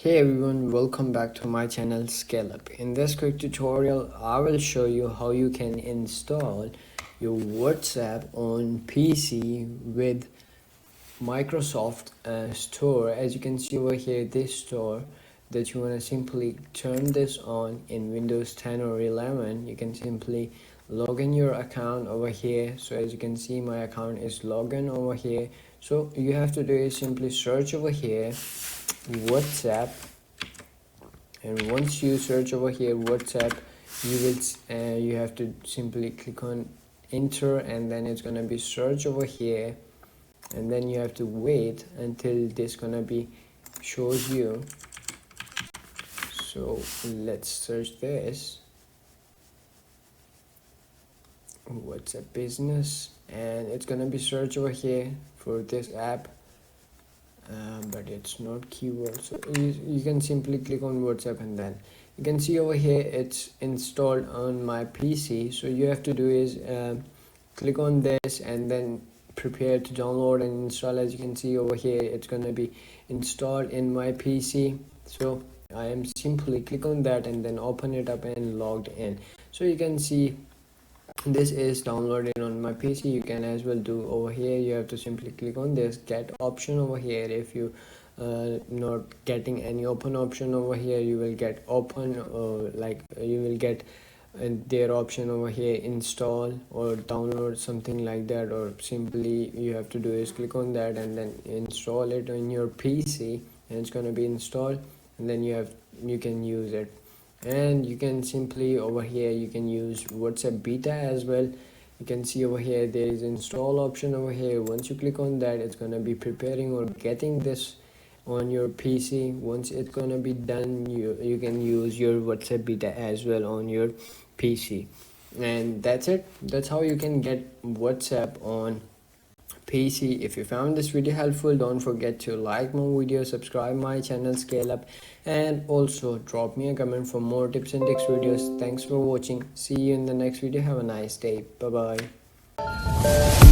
Hey everyone, welcome back to my channel Scale Up. In this quick tutorial, I will show you how you can install your WhatsApp on PC with Microsoft Store. As you can see over here, this store that you want to simply turn this on in Windows 10 or 11. You can simply log in your account over here. So as you can see, my account is logged in over here. So you have to do is simply search over here WhatsApp, and once you search over here WhatsApp, you have to simply click on enter, and then it's gonna be search over here, and then you have to wait until this gonna be shows you. So let's search this WhatsApp business, and it's gonna be search over here for this app. But it's not keyword, so you can simply click on WhatsApp, and then you can see over here it's installed on my PC. So you have to do is click on this and then prepare to download and install. As you can see over here, it's gonna be installed in my PC. So I am simply click on that and then open it up and logged in. So you can see this is downloaded on my PC. You can as well do over here. You have to simply click on this get option over here. If you not getting any open option over here, you will get open, or like you will get their option over here install or download, something like that. Or simply you have to do is click on that and then install it on your PC, and it's going to be installed, and then you can use it. And you can simply over here you can use WhatsApp beta as well. You can see over here there is install option over here. Once you click on that, it's gonna be preparing or getting this on your PC. Once it's gonna be done, you can use your WhatsApp beta as well on your PC. And that's it. That's how you can get WhatsApp on PC. If you found this video helpful, don't forget to like my video, subscribe my channel Scale Up, and also drop me a comment for more tips and tricks videos. Thanks for watching. See you in the next video. Have a nice day. Bye bye.